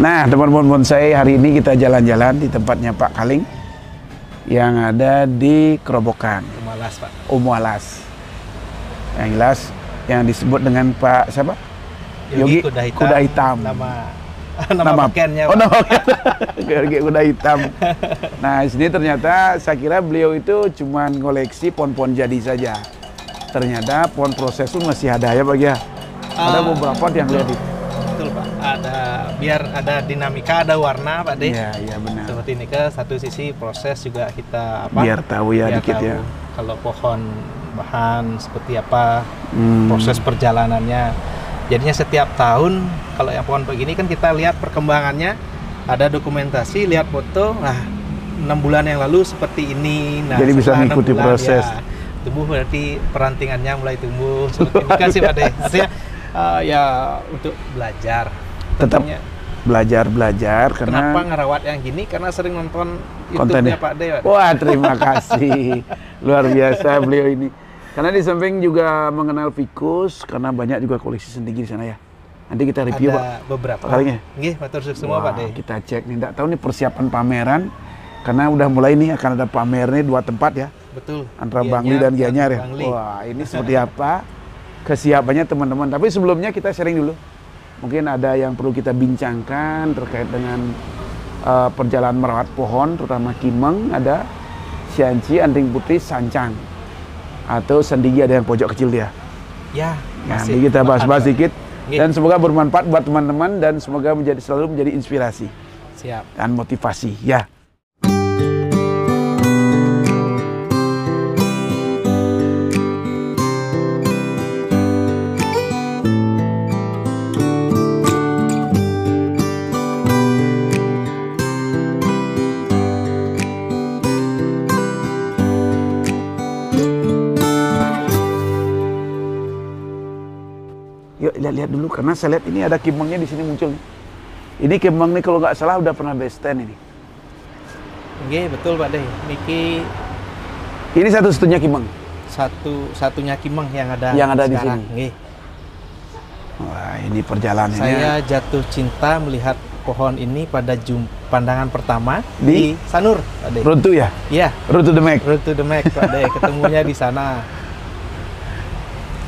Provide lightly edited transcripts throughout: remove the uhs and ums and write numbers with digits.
Nah, teman-teman bonsai, hari ini kita jalan-jalan di tempatnya Pak Kaling yang ada di Kerobokan. Umualas, Pak. Umualas. Yang jelas yang disebut dengan Pak siapa? Yogi Kuda Hitam. Nama pakennya, Pak. Oh, nama Yogi Kuda Hitam. Nah, di sini ternyata saya kira beliau itu cuma ngoleksi pohon-pohon jadi saja. Ternyata pohon proses pun masih ada ya, Pak ya. Ada beberapa yang lihat itu. Betul, Pak. Ada biar ada dinamika, ada warna, Pak De. Iya, iya benar. Seperti ini ke satu sisi proses juga kita Biar tahu ya biar dikit tahu ya. Kalau pohon bahan seperti apa, proses perjalanannya. Jadinya setiap tahun kalau yang pohon begini kan kita lihat perkembangannya, ada dokumentasi, lihat foto. Nah, 6 bulan yang lalu seperti ini. Nah, jadi bisa setelah 6 mengikuti bulan, proses. Ya, tumbuh berarti perantingannya mulai tumbuh. Seperti ini kan sih, Pak De. Artinya ya untuk belajar. Tetap Tentunya. belajar karena Kenapa ngerawat yang gini? Karena sering nonton kontennya YouTube-nya Pak De. Wah, terima kasih. Luar biasa beliau ini. Karena di samping juga mengenal Vicus, karena banyak juga koleksi sendiri di sana ya. Nanti kita review, Ada Pak. beberapa. Kalinya. Nggih, matur suwun semua, Pak De. Kita cek nih, enggak tahu nih persiapan pameran karena udah mulai nih akan ada pamer nih 2 tempat ya. Betul. Antara Bangli dan Gianyar ya. Bangli. Wah, ini seperti apa kesiapannya teman-teman. Tapi sebelumnya kita sharing dulu. Mungkin ada yang perlu kita bincangkan terkait dengan perjalanan merawat pohon, terutama kimeng, ada sianci, anting putih, sancang. Atau sendigi ada yang pojok kecil dia. Ya, Nanti kita bahas-bahas sedikit. Nggih. Dan semoga bermanfaat buat teman-teman dan semoga selalu menjadi inspirasi Siap. dan motivasi. Ya. Yuk lihat dulu karena saya lihat ini ada kimengnya di sini muncul nih. Ini kimeng nih kalau nggak salah udah pernah base stand ini. Nggih, betul Pak De. Niki Ini satu-satunya kimeng. satunya kimeng yang ada Di sekarang. sini. Nggih. Wah, ini perjalanannya. Saya jatuh cinta melihat pohon ini pada pandangan pertama Di Sanur, Pak De. Runtuh ya? Iya, Runtuh Demek. Road to the Mac, Pak De. Ketemunya di sana.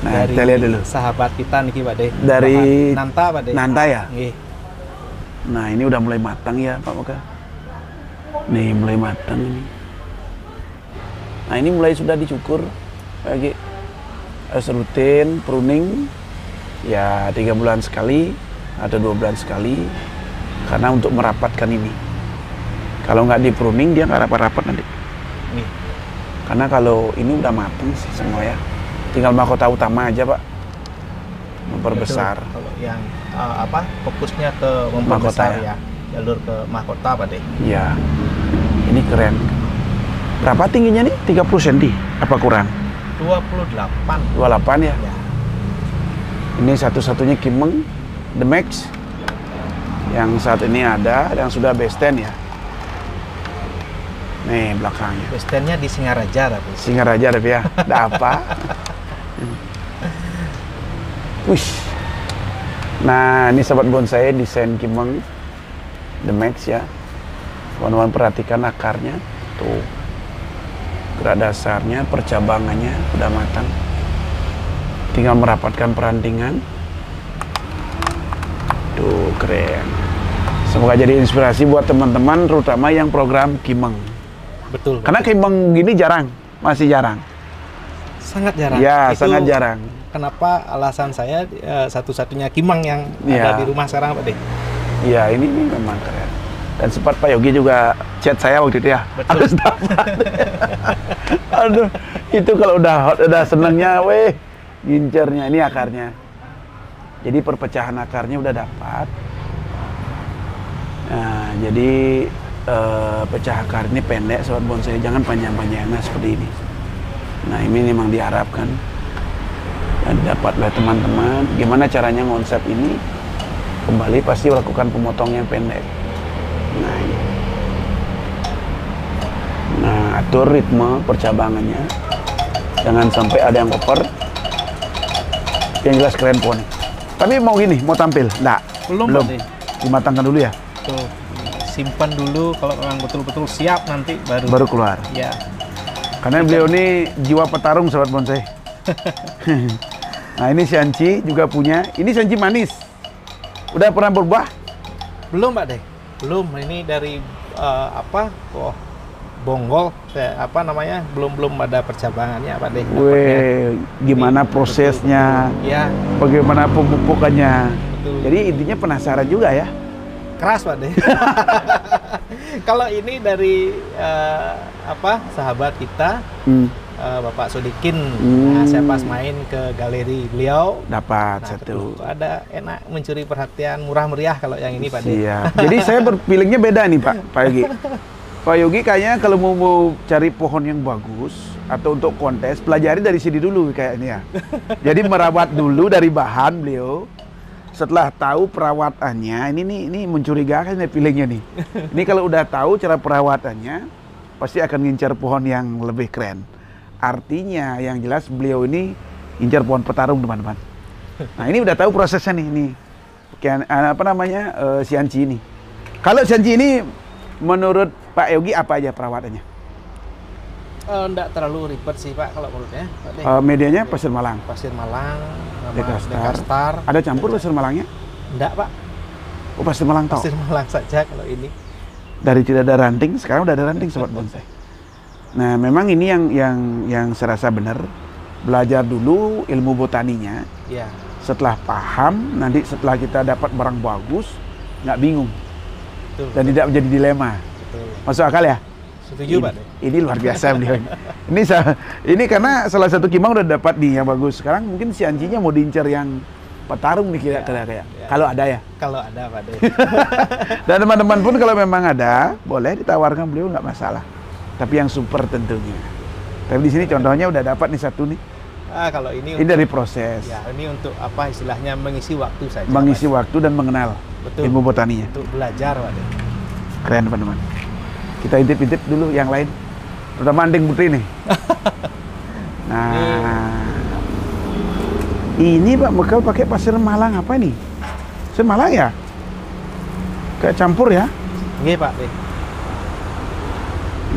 Nah, Dari kita lihat dulu. sahabat kita niki, Pak De. Dari Nanta, Pak De. Nanta ya? Nggih. Nah, ini udah mulai matang ya, Pak Moka. Nih, mulai matang ini. Nah, ini mulai sudah dicukur lagi. Harus rutin pruning ya 3 bulan sekali atau 2 bulan sekali karena untuk merapatkan ini. Kalau nggak di pruning dia nggak rapat-rapat nanti. Nih. Karena kalau ini udah matang sih semua ya. Tinggal mahkota utama aja, Pak. Memperbesar. Betul. Kalau yang fokusnya ke memperbesar Mahkota, ya. Jalur ke mahkota, Pak De. Iya. Ini keren. Berapa tingginya nih? 30 cm? Apa kurang? 28. 28 ya? Ya. Ini satu-satunya kimeng The Max yang saat ini ada, yang sudah base stand ya. Nih belakangnya. Stand-nya di Singaraja, Pak. Singaraja tapi ya. Ada apa? Wih. Nah, ini sobat bonsai desain kimeng The Max ya. Kawan-kawan perhatikan akarnya. Tuh. Gerak dasarnya, percabangannya udah matang. Tinggal merapatkan perantingan. Tuh, keren. Semoga jadi inspirasi buat teman-teman, terutama yang program kimeng. Betul. Karena kimeng gini jarang, masih jarang. Sangat jarang. Ya, Itu sangat jarang. Kenapa alasan saya satu-satunya kimeng yang Ya. ada di rumah sekarang, Pak De? Iya, ini memang keren. Dan sempat Pak Yogi juga chat saya waktu itu ya. Betul. Harus dapat. Aduh, itu kalau udah hot, udah senengnya, weh, gincernya ini akarnya. Jadi perpecahan akarnya udah dapat. Nah, jadi pecah akar ini pendek, sobat bonsai, jangan panjang-panjang. Nah, seperti ini. Nah, ini memang diharapkan dan dapat oleh teman-teman. Gimana caranya konsep ini? Kembali pasti lakukan pemotong yang pendek. Nah, ini. Nah, atur ritme percabangannya. Jangan sampai ada yang over. Yang jelas keren pohon. Tapi mau gini, mau tampil? Nggak. Belum. Pak De. Dimatangkan dulu ya? Tuh, simpan dulu kalau memang betul-betul siap nanti Baru keluar. Ya. Karena beliau ini jiwa petarung sobat bonsai. Nah ini sianci juga punya. Ini sianci manis. Udah pernah berbuah? Belum Pak De. Belum. Ini dari bonggol. Belum ada percabangannya Pak De. Weh, gimana prosesnya? Betul. Ya. Bagaimana pemupukannya? Betul. Jadi intinya penasaran juga ya. Keras Pak De. Kalau ini dari sahabat kita, Bapak Sodikin. Nah, saya pas main ke galeri beliau Dapat nah, satu. Ada enak mencuri perhatian, murah meriah kalau yang ini Pak De. Iya. Jadi saya berpilihnya beda nih Pak Yogi. Pak Yogi kayaknya kalau mau cari pohon yang bagus atau untuk kontes, pelajari dari sini dulu kayak ini ya. Jadi merawat dulu dari bahan beliau. Setelah tahu perawatannya, ini mencurigakan nih pilihnya nih. Ini kalau udah tahu cara perawatannya, pasti akan ngincar pohon yang lebih keren. Artinya yang jelas beliau ini ngincar pohon petarung teman-teman. Nah ini udah tahu prosesnya nih. Sianci ini. Kalau sianci ini menurut Pak Yogi apa aja perawatannya? Enggak terlalu ribet sih Pak kalau menurutnya. Medianya pasir Malang. Pasir Malang, Dekastar. Ada campur pasir Malangnya? Enggak Pak. Oh pasir Malang tau? Pasir Malang saja kalau ini. Dari tidak ada ranting, sekarang udah ada ranting sobat bonsai. Nah memang ini yang saya rasa benar. Belajar dulu ilmu botaninya. Ya. Setelah paham, nanti setelah kita dapat barang bagus, nggak bingung. Betul, dan tidak menjadi dilema. Betul. Masuk akal ya? Setuju Pak. Ini luar biasa beliau. Ini karena salah satu kimang udah dapat nih yang bagus. Sekarang mungkin si Ancinya mau diincar yang petarung nih kira-kira kayak. Kalau ada ya. Kalau ada Pak De. Dan teman-teman pun kalau memang ada, boleh ditawarkan beliau nggak masalah. Tapi yang super tentunya. Tapi di sini contohnya udah dapat nih satu nih. Kalau ini dari proses. Ya, ini untuk apa istilahnya mengisi waktu saja. Mengisi waktu dan mengenal ilmu botaninya. Untuk belajar Pak De. Keren teman-teman. Kita intip-intip dulu yang lain. Terutama Anding Putri nih. Nah, ini Pak bekal pakai pasir Malang apa nih? Pasir Malang ya? Kayak campur ya? Iya Pak De.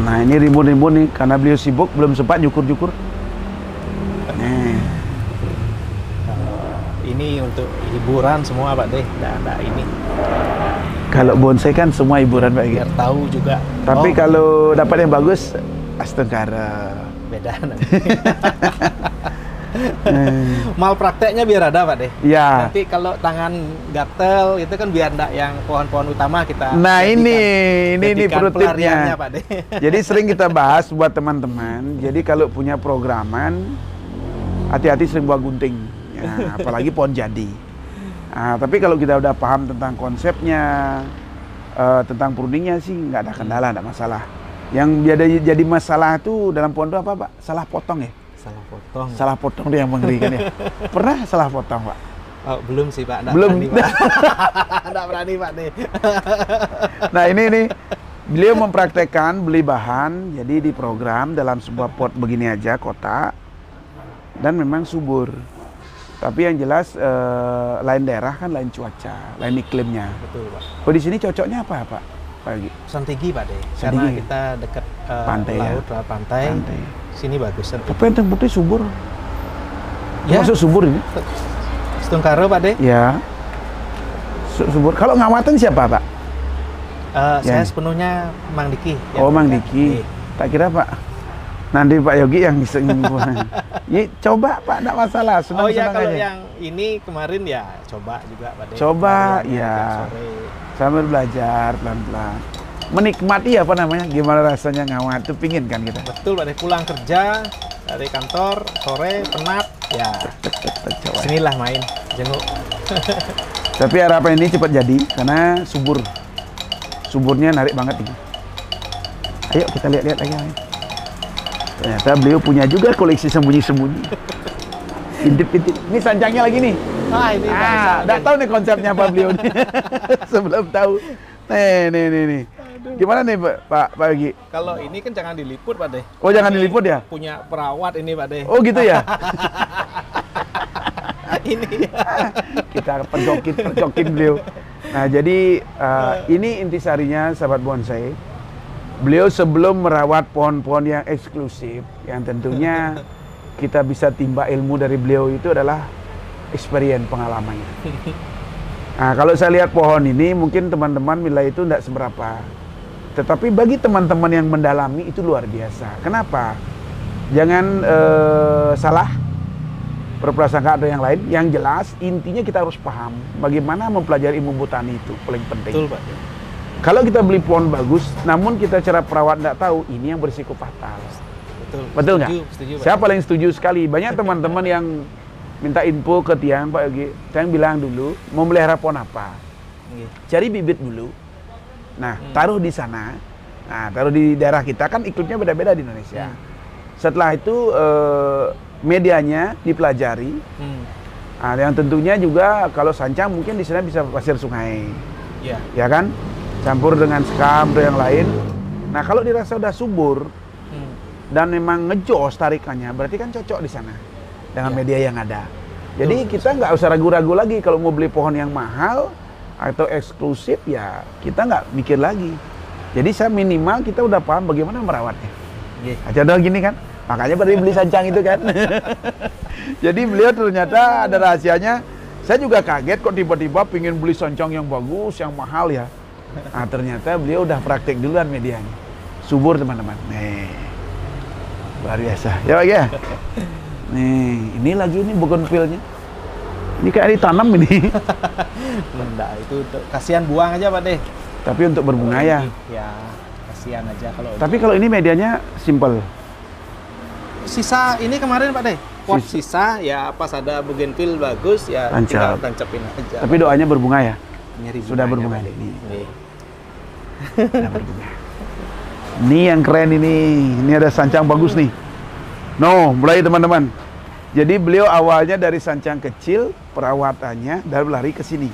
Nah ini rimbun-rimbun nih, karena beliau sibuk belum sempat nyukur-nyukur. Nih. Ini untuk hiburan semua Pak De. Nggak ini. Kalau bonsai kan semua hiburan Pak. Biar tahu juga. Tapi kalau dapat yang bagus, astagfirullah. Beda nanti. Mal prakteknya biar ada Pak De. Ya. Nanti kalau tangan gatel itu kan biar enggak yang pohon-pohon utama kita. Nah ini perlu tipnya Pak De. Jadi sering kita bahas buat teman-teman. Jadi kalau punya programan, hati-hati sering buat gunting. Ya, apalagi pohon jadi. Nah, tapi kalau kita udah paham tentang konsepnya, tentang pruningnya sih nggak ada kendala, nggak masalah. Yang jadi masalah itu dalam pohon itu apa Pak? Salah potong ya? Salah potong. Salah potong itu yang mengerikan ya. Pernah salah potong Pak? Oh, belum sih Pak. Belum. Nggak berani Pak nih. Nah ini beliau mempraktekkan beli bahan, jadi diprogram dalam sebuah pot begini aja kotak, dan memang subur. Tapi yang jelas lain daerah kan lain cuaca, lain iklimnya. Betul Pak. Oh di sini cocoknya apa Pak? Yogi? Santigi Pak De. Santigi. Karena kita dekat pantai laut, ya? Pantai. Sini bagus Santigi. Tapi yang putih subur. Ya. Masuk subur ini? Setungkaro Pak De. Ya. Subur. Kalau ngawatan siapa Pak? Saya sepenuhnya Mang Diki. Oh Mang Diki. Tak kira Pak. Nanti Pak Yogi yang bisa ya, coba Pak, enggak masalah. Senang, ya kalau aja. yang ini kemarin ya coba juga Pak De. Coba ya. Sambil belajar pelan-pelan. Menikmati apa namanya? Gimana rasanya ngawat itu pingin kan kita. Betul Pak De, pulang kerja dari kantor sore penat ya. Sinilah main jenguk. Tapi harapan ini cepat jadi karena subur. Suburnya narik banget ini. Ayo kita lihat-lihat lagi. Ternyata beliau punya juga koleksi sembunyi-sembunyi. Intip-intip. Ini sancangnya lagi nih. Ini udah tahu nih konsepnya apa beliau nih. Sebelum tahu. Nih. Gimana nih Pak Yogi? Kalau ini kan jangan diliput Pak De. Oh jangan diliput ya? Punya perawat ini Pak De. Oh gitu ya? Ini kita percokin beliau. Nah, jadi ini intisarinya sahabat bonsai. Beliau sebelum merawat pohon-pohon yang eksklusif, yang tentunya kita bisa timba ilmu dari beliau itu adalah experience, pengalamannya. Nah, kalau saya lihat pohon ini, mungkin teman-teman nilai itu tidak seberapa. Tetapi bagi teman-teman yang mendalami itu luar biasa. Kenapa? Jangan salah berprasangka ada yang lain. Yang jelas, intinya kita harus paham bagaimana mempelajari ilmu botani itu paling penting. Betul, Pak. Kalau kita beli pohon bagus, namun kita cara perawat tidak tahu, ini yang berisiko fatal. Betul nggak? Setuju, Pak. Saya paling setuju sekali. Banyak teman-teman yang minta info ke Tiang, Pak Yogi. Saya bilang dulu, mau melihara pohon apa? Cari bibit dulu. Nah, taruh di sana. Nah, taruh di daerah kita, kan iklimnya beda-beda di Indonesia. Setelah itu medianya dipelajari. Nah, yang tentunya juga kalau sancang mungkin di sana bisa pasir sungai. Ya kan? Campur dengan sekam atau yang lain. Nah, kalau dirasa udah subur dan memang ngejos tarikannya, berarti kan cocok di sana dengan media yang ada. Jadi kita nggak usah ragu-ragu lagi kalau mau beli pohon yang mahal atau eksklusif, ya kita nggak mikir lagi. Jadi saya minimal kita udah paham bagaimana merawatnya. Contoh gini kan, makanya berarti beli sancang itu kan. Jadi beliau ternyata ada rahasianya. Saya juga kaget kok tiba-tiba pengen beli sancang yang bagus, yang mahal ya. Nah, ternyata beliau udah praktek duluan medianya. Subur teman-teman. Nih, luar biasa. Ya Pak ya. Nih, ini lagi ini bougainville-nya. Ini kayak ditanam ini. Enggak, itu kasihan buang aja Pak deh. Tapi untuk berbunga ya. Ya, kasihan aja kalau. Tapi kalau ini medianya simple. Sisa ini kemarin Pak deh. Pot sisa ya pas ada bougainville bagus ya tinggal tancapin aja. Tapi doanya berbunga ya. Nyari sudah berbunga ini. Sudah berbunga. Ini yang keren ini. Ini ada sancang bagus nih. No, mulai teman-teman. Jadi beliau awalnya dari sancang kecil, perawatannya dan lari ke sini.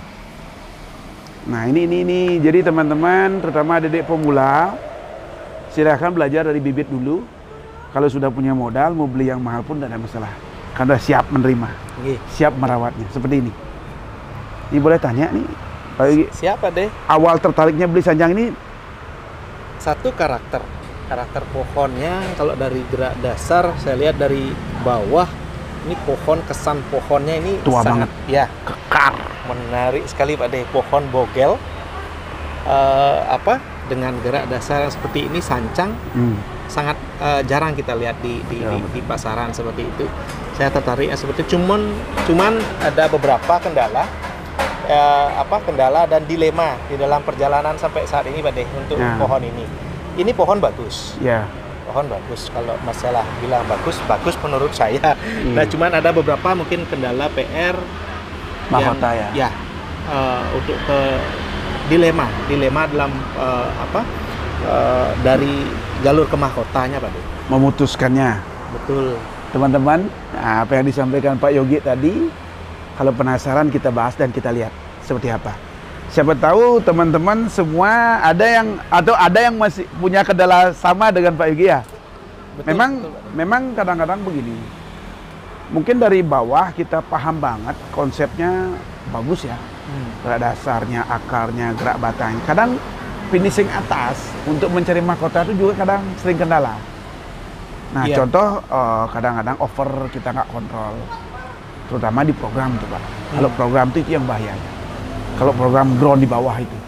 Nah, ini. Jadi teman-teman, terutama adik-adik pemula, silahkan belajar dari bibit dulu. Kalau sudah punya modal, mau beli yang mahal pun tidak ada masalah. Karena siap menerima, siap merawatnya. Seperti ini. Ini boleh tanya nih, Pak Yogi. Siapa deh? Awal tertariknya beli sancang ini? Satu karakter pohonnya. Kalau dari gerak dasar, saya lihat dari bawah, ini pohon, kesan pohonnya ini tua sangat, banget. Ya, Kekar. Menarik sekali Pak deh. Pohon bogel, dengan gerak dasar seperti ini, sancang. Sangat jarang kita lihat di pasaran seperti itu. Saya tertarik seperti cuman ada beberapa kendala kendala dan dilema di dalam perjalanan sampai saat ini Pak deh untuk pohon ini. Ini pohon bagus. Pohon bagus, kalau masalah bilang bagus menurut saya. Nah, cuman ada beberapa mungkin kendala PR mahkota ya. Untuk dilema dalam dari jalur ke mahkotanya Pak deh. Memutuskannya. Betul. Teman-teman, apa yang disampaikan Pak Yogi tadi, kalau penasaran kita bahas dan kita lihat seperti apa. Siapa tahu teman-teman semua ada yang masih punya kendala sama dengan Pak Yogi ya. Betul, memang kadang-kadang begini. Mungkin dari bawah kita paham banget konsepnya bagus ya. Gerak dasarnya, akarnya, gerak batangnya. Kadang finishing atas untuk mencari mahkota itu juga kadang sering kendala. Nah, contoh kadang-kadang over kita nggak kontrol, terutama di program tuh Pak. Kalau program itu yang bahayanya. Kalau program drone di bawah itu.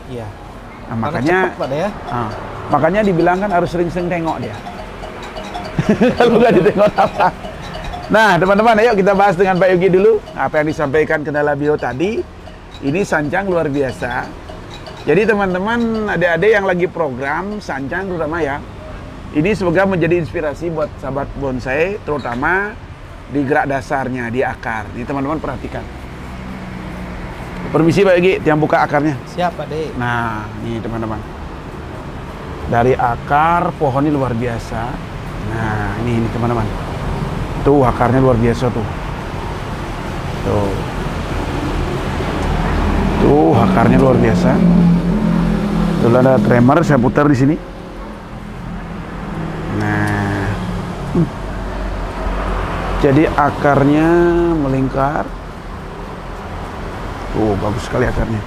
Nah, makanya cepet, Pak, ya? Makanya dibilang kan harus sering-sering tengok dia. Kalau nggak ditengok apa. Nah, teman-teman, ayo kita bahas dengan Pak Yogi dulu apa yang disampaikan kendala beliau tadi. Ini sancang luar biasa. Jadi teman-teman, adik-adik yang lagi program sancang terutama ya, ini semoga menjadi inspirasi buat sahabat bonsai, terutama di gerak dasarnya, di akar. Ini teman-teman perhatikan. Permisi Pak Yogi, yang buka akarnya. Siapa deh? Nah, ini teman-teman. Dari akar pohon ini luar biasa. Nah, ini teman-teman. Tuh akarnya luar biasa tuh. Tuh akarnya luar biasa. Tuh ada tremor, saya putar di sini. Nah, jadi akarnya melingkar. Tuh bagus sekali akarnya.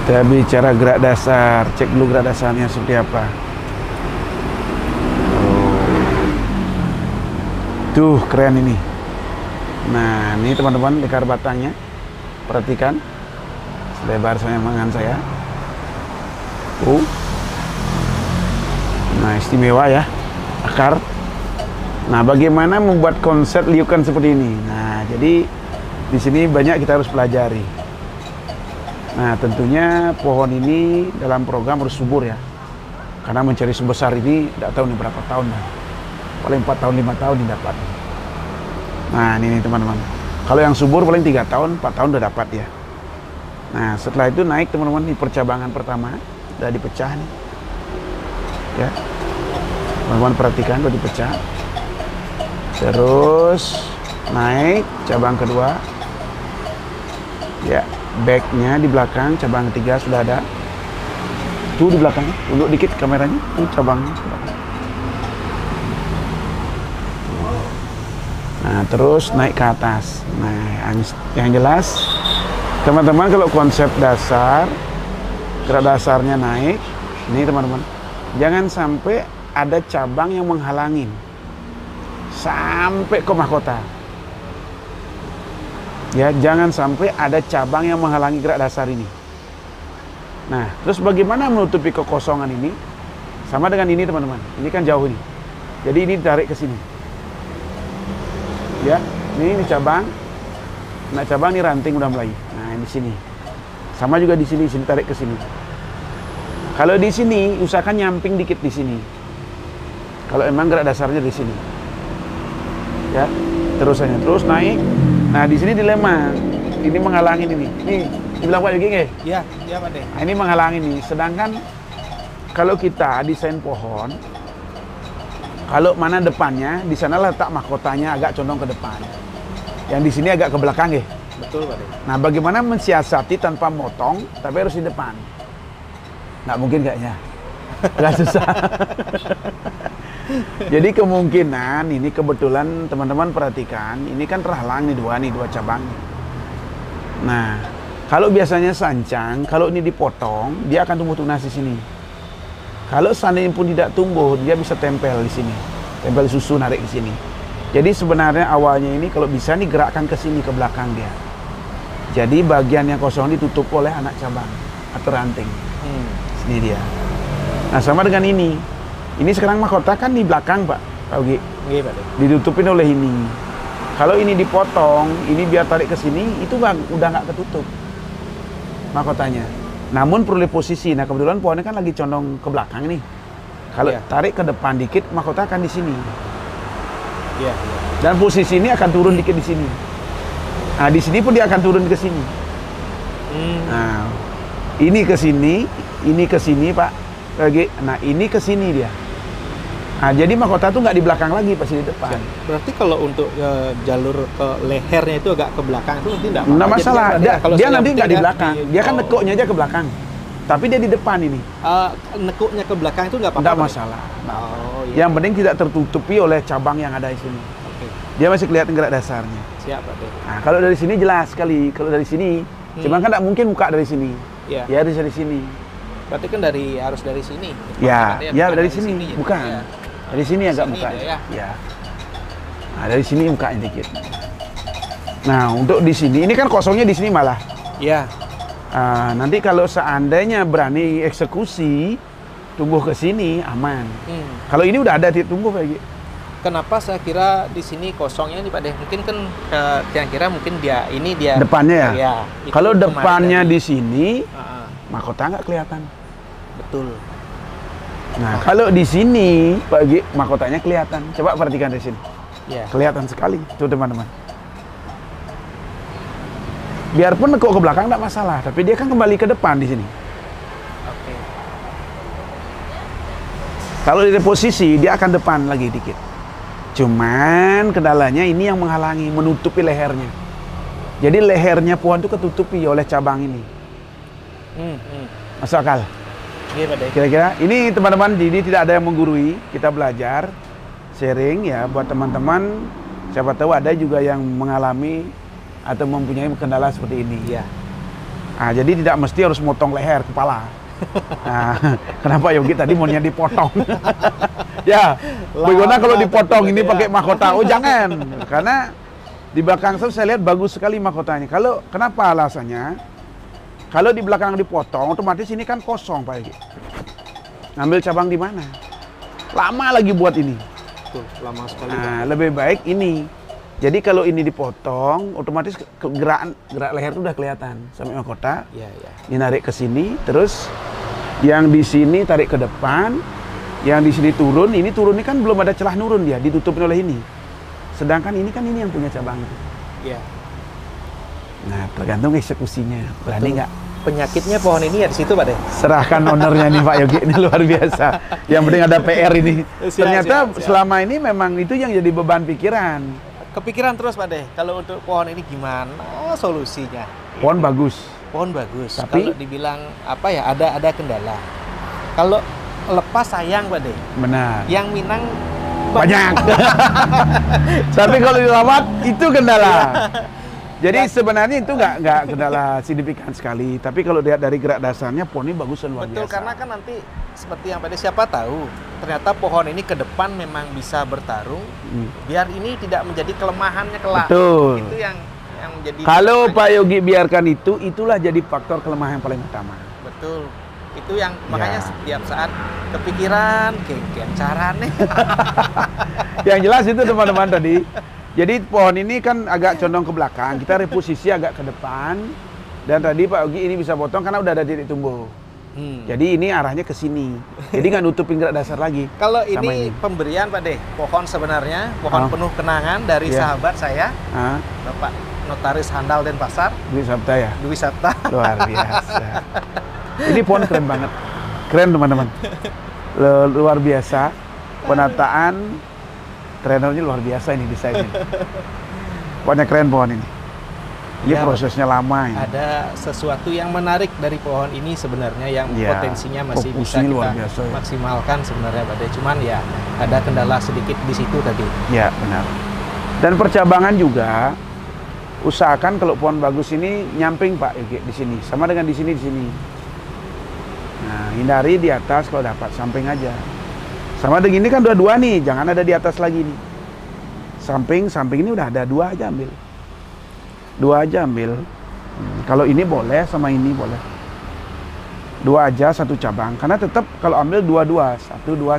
Kita bicara gerak dasar, cek dulu gerak dasarnya seperti apa. Tuh, keren ini. Nah, ini teman-teman lekar batangnya. Perhatikan. Selebar tangan saya. Nah, istimewa ya. Akar. Nah, bagaimana membuat konsep liukan seperti ini? Nah, jadi di sini banyak kita harus pelajari. Nah, tentunya pohon ini dalam program harus subur ya. Karena mencari sebesar ini tidak tahu nih berapa tahun dah. Paling 4 tahun 5 tahun didapat. Nah, ini teman-teman. Kalau yang subur paling 3 tahun 4 tahun udah dapat ya. Nah, setelah itu naik teman-teman di percabangan pertama udah dipecah nih. Ya. Teman-teman perhatikan udah dipecah. Terus naik cabang kedua. Ya. Backnya di belakang, cabang ketiga sudah ada. Tuh di belakang, tunduk dikit kameranya. Tuh cabangnya. Nah, terus naik ke atas. Nah, yang jelas, teman-teman kalau konsep dasar, gerak dasarnya naik. Ini teman-teman, jangan sampai ada cabang yang menghalangin sampai ke mahkota. Ya, jangan sampai ada cabang yang menghalangi gerak dasar ini. Nah, terus bagaimana menutupi kekosongan ini? Sama dengan ini teman-teman. Ini kan jauh ini. Jadi ini ditarik ke sini. Ya, ini cabang. Nah, cabang ini ranting udah mulai. Nah, di sini. Sama juga di sini tarik ke sini. Kalau di sini usahakan nyamping dikit di sini. Kalau emang gerak dasarnya di sini. Ya, terus naik. Nah, di sini dilema. Ini menghalangi ini. Nih, dibilang Pak Yogi nggih? Iya, iya Pak De. Nah, ini menghalangi nih. Sedangkan kalau kita desain pohon, kalau mana depannya, di sana letak mahkotanya agak condong ke depan. Yang di sini agak ke belakang nggih. Betul Pak De. Nah, bagaimana mensiasati tanpa motong, tapi harus di depan? Nggak mungkin kayaknya. Agak susah. Jadi kemungkinan ini kebetulan teman-teman perhatikan, ini kan terhalang nih dua cabang. Nah, kalau biasanya sancang, kalau ini dipotong, dia akan tumbuh tunas di sini. Kalau seandainya pun tidak tumbuh, dia bisa tempel di sini, tempel susu narik ke sini. Jadi sebenarnya awalnya ini kalau bisa nih gerakkan ke sini ke belakang dia. Jadi bagian yang kosong ditutup oleh anak cabang atau ranting. Sini dia. Nah, sama dengan ini. Ini sekarang mahkota kan di belakang Pak Yogi. Iya Pak De. Ditutupin oleh ini. Kalau ini dipotong, ini biar tarik ke sini, itu udah nggak ketutup mahkotanya. Namun perlu posisi. Nah, kebetulan pohonnya kan lagi condong ke belakang nih. Kalau tarik ke depan dikit, mahkota akan di sini. Iya. Dan posisi ini akan turun dikit di sini. Nah, di sini pun dia akan turun ke sini. Nah, ini ke sini Pak lagi. Nah, ini ke sini dia. Nah, jadi mahkota tuh nggak di belakang lagi, pasti di depan. Berarti kalau untuk jalur ke lehernya itu agak ke belakang itu nanti nggak masalah. Dia nanti nggak di belakang. Dia kan oh. nekuknya aja ke belakang. Tapi dia di depan ini. Nekuknya ke belakang itu nggak apa-apa. Nggak masalah. Oh, iya. Yang penting tidak tertutupi oleh cabang yang ada di sini. Okay. Dia masih kelihatan gerak dasarnya. Siap, Pak De. Nah, kalau dari sini jelas sekali. Kalau dari sini, cuman kan nggak mungkin buka dari sini. Iya. Ya harus dari sini. Berarti kan harus dari sini. Ya, ya dari sini. Bukan. Ya. Dari sini agak Sini muka. ya. Ya. Nah, dari sini mukanya dikit. Nah, untuk di sini, ini kan kosongnya di sini malah. Iya. Nanti kalau seandainya berani eksekusi, tumbuh ke sini aman. Kalau ini udah ada titik tumbuh kayak gitu. Kenapa saya kira di sini kosongnya nih Pak De? Mungkin kan yang kira mungkin dia depannya ya. Ya kalau depannya di sini, mahkota nggak kelihatan. Betul. Nah, kalau di sini bagi mahkotanya kelihatan. Coba perhatikan di sini. Ya. Kelihatan sekali, tuh teman-teman. Biarpun nekuk ke belakang nggak masalah, tapi dia kan kembali ke depan di sini. Oke. Kalau di posisi dia akan depan lagi dikit. Cuman kendalanya ini yang menghalangi, menutupi lehernya. Jadi lehernya pohon itu ketutupi oleh cabang ini. Masuk akal? Iya, Pak De. Kira-kira ini teman-teman, jadi tidak ada yang menggurui, kita belajar, sharing ya buat teman-teman. Siapa tahu ada juga yang mengalami atau mempunyai kendala seperti ini. Iya. Nah, jadi tidak mesti harus motong leher, kepala. Nah, kenapa Yogi tadi maunya dipotong? Ya, bagaimana kalau dipotong ini pakai mahkota? Oh jangan, karena di belakang saya lihat bagus sekali mahkotanya. Kalau kenapa alasannya? Kalau di belakang dipotong, otomatis ini kan kosong Pak Yogi. Ngambil cabang di mana? Lama lagi buat ini. Betul, lama sekali. Nah, lebih baik ini. Jadi kalau ini dipotong, otomatis gerak leher itu udah kelihatan sampai mahkota. Iya, iya. Dinarik ke sini, terus yang di sini tarik ke depan, yang di sini turun. Ini turun ini kan belum ada celah nurun dia, ditutupin oleh ini. Sedangkan ini kan ini yang punya cabang. Iya. Nah, tergantung eksekusinya. Berani nggak? Penyakitnya pohon ini ya di situ, Pak De. Serahkan ownernya nih Pak Yogi, ini luar biasa. Yang penting ada PR ini. Ternyata siap. selama ini memang itu yang jadi beban pikiran. Kepikiran terus Pak De, kalau untuk pohon ini gimana solusinya? Pohon bagus. Pohon bagus. Tapi- kalau dibilang apa ya, ada kendala. Kalau lepas sayang Pak De. Benar. Yang Minang Banyak. Tapi kalau dirawat itu kendala. Jadi sebenarnya itu nggak kendala signifikan sekali. Tapi kalau lihat dari gerak dasarnya pohon ini bagus dan luar Betul, biasa. karena kan nanti seperti yang Pak De, siapa tahu ternyata pohon ini ke depan memang bisa bertarung, biar ini tidak menjadi kelemahannya kelak. Betul. Itu yang menjadi. Kalau Pak Yogi biarkan itu, itulah jadi faktor kelemahan yang paling utama. Betul. Itu yang makanya Ya. setiap saat kepikiran kayak carane. Yang jelas itu teman-teman tadi. Jadi pohon ini kan agak condong ke belakang, kita reposisi agak ke depan. Dan tadi Pak Yogi ini bisa potong karena udah ada titik tumbuh. Jadi ini arahnya ke sini. Jadi nggak nutupin gerak dasar lagi. Kalau Sama ini pemberian Pak De, pohon sebenarnya pohon Oh. penuh kenangan dari Iya. sahabat saya, Ah, Bapak Notaris Handal Denpasar, Dwi Sabta ya. Dwi Sabta. Luar biasa. Ini pohon keren banget. Keren teman-teman. Luar biasa. Penataan trainernya luar biasa ini desainnya. Pokoknya keren pohon ini. Ini Ya, prosesnya lama ini. Ada sesuatu yang menarik dari pohon ini sebenarnya yang Ya, potensinya masih bisa fokusnya luar kita biasa ya. maksimalkan sebenarnya Pak De. Cuman ya ada kendala sedikit di situ tadi. Ya, benar. Dan percabangan juga usahakan kalau pohon bagus ini nyamping Pak Yogi di sini. Sama dengan di sini. Nah, hindari di atas kalau dapat, samping aja. Sama dengan ini kan dua-dua nih, jangan ada di atas lagi nih. Samping ini udah ada, dua aja ambil. Kalau ini boleh, sama ini boleh. Dua aja, satu cabang. Karena tetap kalau ambil dua-dua, satu dua.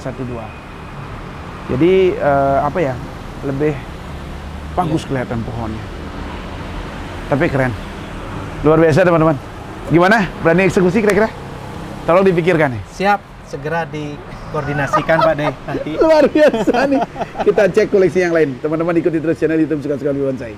Jadi apa ya, lebih bagus kelihatan pohonnya. Tapi keren, luar biasa teman-teman. Gimana? Berani eksekusi kira-kira? Tolong dipikirkan nih. Siap, segera dikoordinasikan Pak De nanti. Luar biasa nih. Kita cek koleksi yang lain. Teman-teman ikuti terus channel YouTube Suka-Suka Bonsai.